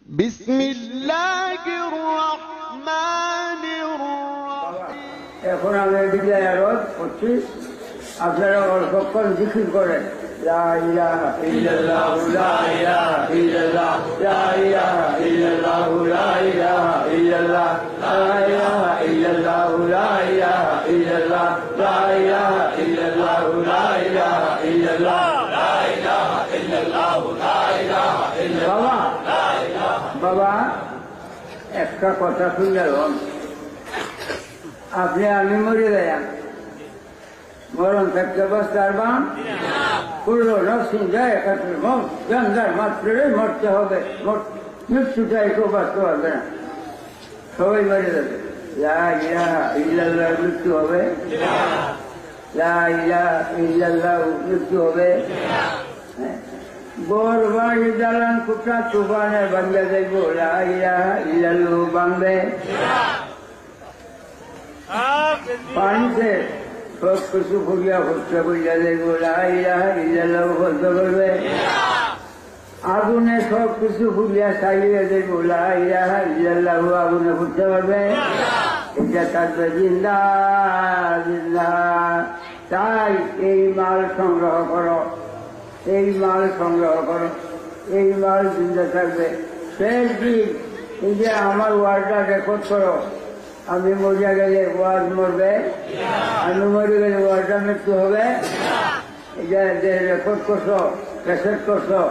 بسم الله الرحمن الرحيم এখন আমি বিদায় আরজ করছি আপনারা অল্পক্ষণ জিকির করেন লা ইলাহা ইল্লাল্লাহু লা ইলাহা ইল্লাল্লাহু লা ইলাহা ইল্লাল্লাহু লা ইলাহা ইল্লাল্লাহু লা ইলাহা ইল্লাল্লাহু লা ইলাহা ইল্লাল্লাহু লা ইলাহা ইল্লাল্লাহু লা ইলাহা ইল্লাল্লাহু লা ইলাহা ইল্লাল্লাহু লা ইলাহা ইল্লাল্লাহু বাবা একটা কথা শুনলাম আপনি আমি মরে যান মরণ থাকতে বসতার বান পুরো নরসিং যায় গঙ্গার মাত্রে মরতে হবে মৃত্যুটাই কেউ বাঁচতে পারবে না সবাই মরে যাবে লা ইলাহা ইল্লাল্লাহ মৃত্যু হবে লা ইলাহা ইল্লাল্লাহ মৃত্যু হবে বোর বাড়ি দালান কুটা তুফানে ভাঙ্গা যাইব লা ইলাহা ইল্লাল্লাহ ভাঙবে পানিতে সব কিছু ফুরিয়া হচ্ছে বুঝা যাইব লা ইলাহা ইল্লাল্লাহ বলতে পারবে আগুনে সব কিছু ফুরিয়া চালিয়ে যাইব লা ইলাহা ইল্লাল্লাহ আগুনে ফুটতে পারবে এটা থাকবে জিন্দা জিন্দা তাই এই মাল সংগ্রহ করো এই মাল সংগ্রহ করো এই মাল জিন্দা থাকবে শেষ দিন এই যে আমার ওয়ার্ডটা রেকর্ড করো আমি মরিয়া গেলে ওয়ার্ড মরবে আমি মরে গেলে ওয়ার্ডটা মৃত্যু হবে এটা যে রেকর্ড করছো ক্যাসেট করছো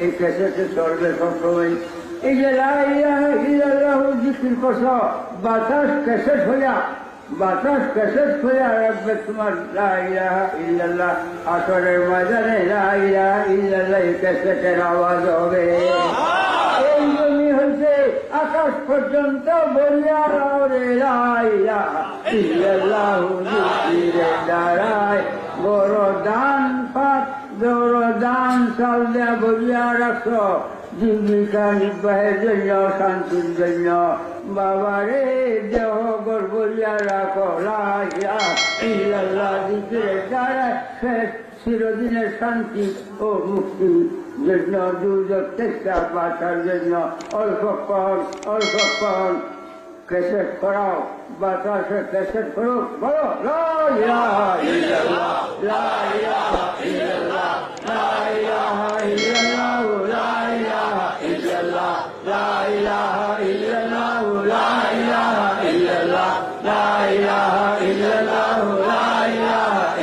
এই ক্যাসেটে চলবে সবসময় এই যে লা ইলাহা ইল্লাল্লাহু জিকির করছো বাতাস ক্যাসেট হইয়া রাখবে তোমার লা ইলাহা ইল্লাল্লাহ আসরের ময়দানে লা ইলাহা ইল্লাল্লাহ ক্যাসেটের আওয়াজ হবে এই জমি হইতে আকাশ পর্যন্ত বলিয়া রে লা ইলাহা ইল্লাল্লাহু জিকিরে দাঁড়ায় বড় দান পাত বড় দান চাল দেয়া বলিয়া রাখো জীবিকা নির্বাহের জন্য শান্তির জন্য বাবারে দেহ গর বলিয়া রাখো লা ইলাহা ইল্লাল্লাহ জিকিরে দাঁড়ায় শেষ চিরদিনের শান্তি ও মুক্তির জন্য দুর্যোগ চেষ্টা বাঁচার জন্য অল্পক্ষণ ক্যাসেট করাও বাতাসে ক্যাসেট করো বলো লা ইলাহা ইল্লাল্লাহ লা ইলাহা ইল্লাল্লাহ লা ইলাহা ইল্লাল্লাহ লা ইলাহা ইল্লাল্লাহ লা ইলাহা ইল্লাল্লাহ লা ইলাহা ইল্লাল্লাহ লা ইলাহা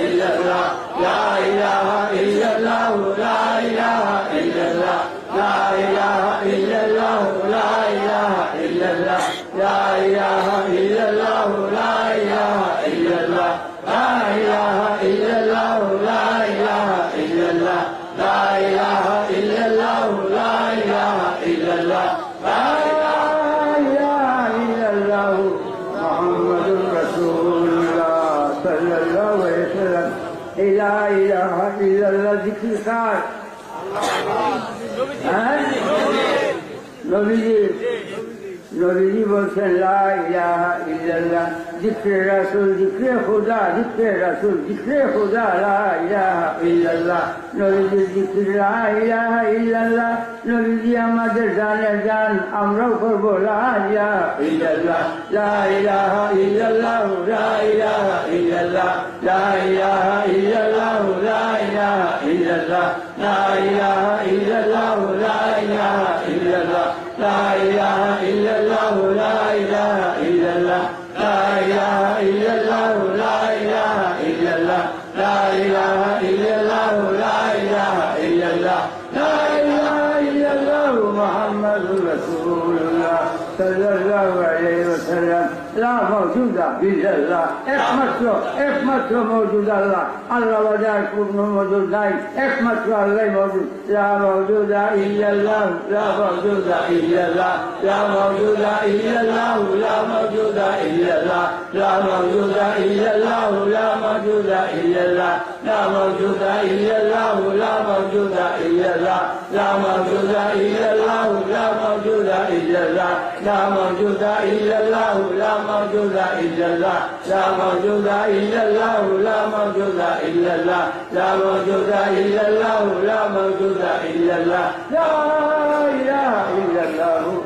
ইল্লাল্লাহ লা ইলাহা ইল্লাল্লাহ লা ইলাহা ইল্লাল্লাহ লা ইলাহা ইল্লাল্লাহ লা ইলাহা ইল্লাল্লাহ লা ইলাহা ইল্লাল্লাহ লা ইলাহা ইল্লাল্লাহ লা ইলাহা ইল্লাল্লাহ লা ইলাহা ইল্লাল্লাহ লা ইলাহা ইল্লাল্লাহ লা ইলাহা ইল্লাল্লাহ লা ইলাহা ইল্লাল্লাহ লা ইলাহা ইল্লাল্লাহ মুহাম্মাদুর রাসূলুল্লাহ সাল্লাল্লাহু আলাইহি ওয়াসাল্লাম লা ইলাহা ইল্লাল্লাহ জিকির কর নবীজি বলছেন লা ইলাহা ইল্লাল্লাহ জিক্রে রাসূল জিক্রে খুদা জিক্রে রাসূল জিক্রে খুদা লা ইলাহা ইল্লাল্লাহ নবীজি জিকির লা ইলাহা ইল্লাল্লাহ নবীজি আমাদের জানের জান আমরাও করব লা ইলাহা ইল্লাল্লাহ লা ইলাহা ইল্লাল্লাহ লা ইলাহা ইল্লাল্লাহ লা ইলাহা ইল্লাল্লাহ লা ইলাহা ইল্লাল্লাহ লা ইলাহা ইল্লাল্লাহ লা ইলাহা ইল্লাল্লাহ লা ইলাহা ইল্লাল্লাহ লা ইলাহা ইল্লাল্লাহ লা ইলাহা ইল্লাল্লাহ লা ইলাহা ইল্লাল্লাহ লা ইলাহা ইল্লাল্লাহ লা ইলাহা ইল্লাল্লাহ লা ইলাহা ইল্লাল্লাহ মুহাম্মাদুর রাসূলুল্লাহ সাল্লাল্লাহু আলাইহি ওয়াসাল্লাম লা মাওজুদা ইল্লাল্লাহ একমাত্র মওজুদ আল্লাহ আল্লাহ বাজার পূর্ণ মওজুদ নাই একমাত্র আল্লাহ মওজুদ লা মাওজুদা ইল্লাল্লাহ লা মাওজুদা ইল্লাল্লাহ লা মাওজুদা ইল্লাল্লাহ লা মাওজুদা ইল্লাল্লাহ লা মাওজুদা ইল্লাল্লাহ লা মাওজুদা ইল্লাল্লাহ লা মাওজুদা ইল্লাল্লাহ লা মাওজুদা ইল্লাল্লাহ লা মাওজুদা ইল্লাল্লাহ লা মাওজুদা ইল্লাল্লাহ লা মাওজুদা ইল্লাল্লাহ লা মাওজুদা ইল্লাল্লাহ লা মাওজুদা ইল্লাল্লাহ লা মাওজুদা ইল্লাল্লাহ লা মাওজুদা ইল্লাল্লাহ লা মাওজুদা ইল্লাল্লাহ লা ইলাহা ইল্লাল্লাহ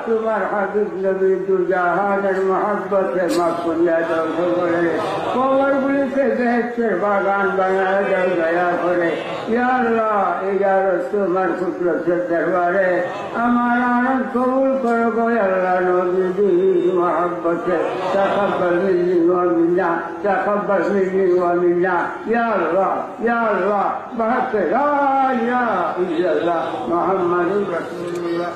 তোমার হাবিব নবী দুজাহানের মহব্বতে মাকুল্লা দর্শ করে কবরগুলিকে বেহেশতের বাগান বানায় দাও দয়া করে। ইয়া আল্লাহ ইজারত তোমার কুদরতের দরবারে আমার আনন্দ কবুল করো গো আল্লাহ নবীর মহব্বতে তাকাব্বাল মিন্নি ওয়া মিন্না তাকাব্বাল মিন্নি ওয়া মিন্না ইয়া আল্লাহ বাহাক লা ইলাহা ইল্লাল্লাহ মুহাম্মাদুর রাসূলুল্লাহ।